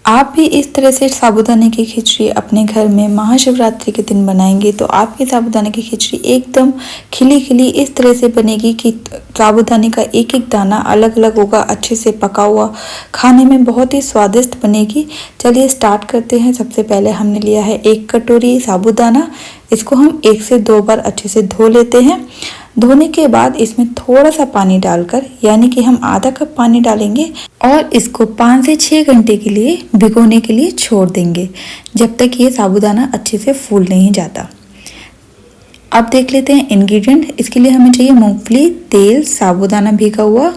आप भी इस तरह से साबूदाने की खिचड़ी अपने घर में महाशिवरात्रि के दिन बनाएंगे तो आपकी साबूदाने की खिचड़ी एकदम खिली खिली इस तरह से बनेगी कि साबूदाने का एक एक दाना अलग अलग होगा, अच्छे से पका हुआ, खाने में बहुत ही स्वादिष्ट बनेगी। चलिए स्टार्ट करते हैं। सबसे पहले हमने लिया है 1 कटोरी साबूदाना। इसको हम 1 से 2 बार अच्छे से धो लेते हैं। धोने के बाद इसमें थोड़ा सा पानी डालकर, यानी कि हम आधा कप पानी डालेंगे और इसको 5 से 6 घंटे के लिए भिगोने के लिए छोड़ देंगे, जब तक ये साबूदाना अच्छे से फूल नहीं जाता। अब देख लेते हैं इंग्रेडिएंट। इसके लिए हमें चाहिए मूंगफली, तेल, साबूदाना भिगा हुआ,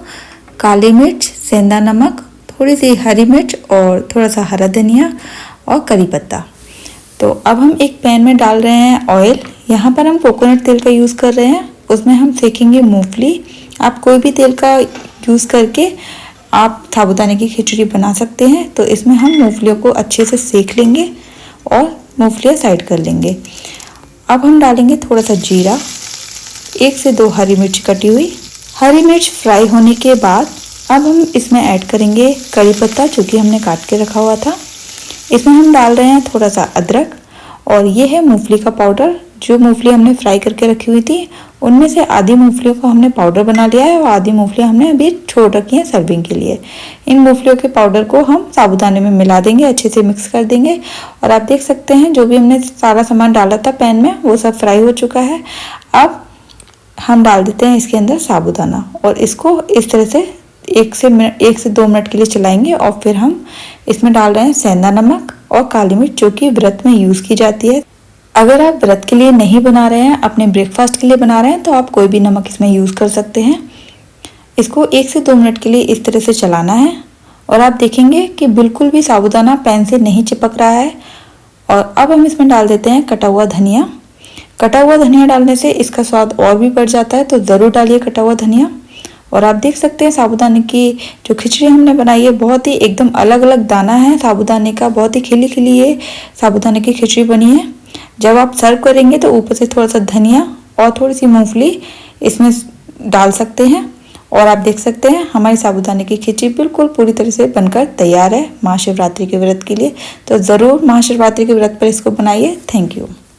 काली मिर्च, सेंधा नमक, थोड़ी सी हरी मिर्च और थोड़ा सा हरा धनिया और करी पत्ता। तो अब हम एक पैन में डाल रहे हैं ऑयल। यहाँ पर हम कोकोनट तेल का यूज़ कर रहे हैं। उसमें हम सेकेंगे मूंगफली। आप कोई भी तेल का यूज़ करके आप साबूदाने की खिचड़ी बना सकते हैं। तो इसमें हम मूंगफलियों को अच्छे से सेक लेंगे और मूंगफलियाँ साइड कर लेंगे। अब हम डालेंगे थोड़ा सा जीरा, 1 से 2 हरी मिर्च कटी हुई। हरी मिर्च फ्राई होने के बाद अब हम इसमें ऐड करेंगे करी पत्ता, जो कि हमने काट के रखा हुआ था। इसमें हम डाल रहे हैं थोड़ा सा अदरक और ये है मूंगफली का पाउडर। जो मूंगफली हमने फ्राई करके रखी हुई थी, उनमें से आधी मूंगफलियों को हमने पाउडर बना लिया है और आधी मूंगफलियाँ हमने अभी छोड़ रखी हैं सर्विंग के लिए। इन मूंगफलियों के पाउडर को हम साबूदाने में मिला देंगे, अच्छे से मिक्स कर देंगे। और आप देख सकते हैं जो भी हमने सारा सामान डाला था पैन में, वो सब फ्राई हो चुका है। अब हम डाल देते हैं इसके अंदर साबूदाना और इसको इस तरह से 1 से 2 मिनट के लिए चलाएंगे। और फिर हम इसमें डाल रहे हैं सेंधा नमक और काली मिर्च, जो कि व्रत में यूज़ की जाती है। अगर आप व्रत के लिए नहीं बना रहे हैं, अपने ब्रेकफास्ट के लिए बना रहे हैं, तो आप कोई भी नमक इसमें यूज़ कर सकते हैं। इसको 1 से 2 मिनट के लिए इस तरह से चलाना है और आप देखेंगे कि बिल्कुल भी साबूदाना पैन से नहीं चिपक रहा है। और अब हम इसमें डाल देते हैं कटा हुआ धनिया। कटा हुआ धनिया डालने से इसका स्वाद और भी बढ़ जाता है, तो ज़रूर डालिए कटा हुआ धनिया। और आप देख सकते हैं साबूदाने की जो खिचड़ी हमने बनाई है, बहुत ही एकदम अलग अलग दाना है साबूदाने का, बहुत ही खिली खिली ये साबूदाने की खिचड़ी बनी है। जब आप सर्व करेंगे तो ऊपर से थोड़ा सा धनिया और थोड़ी सी मूंगफली इसमें डाल सकते हैं। और आप देख सकते हैं हमारी साबूदाने की खिचड़ी बिल्कुल पूरी तरह से बनकर तैयार है महाशिवरात्रि के व्रत के लिए। तो ज़रूर महाशिवरात्रि के व्रत पर इसको बनाइए। Thank you.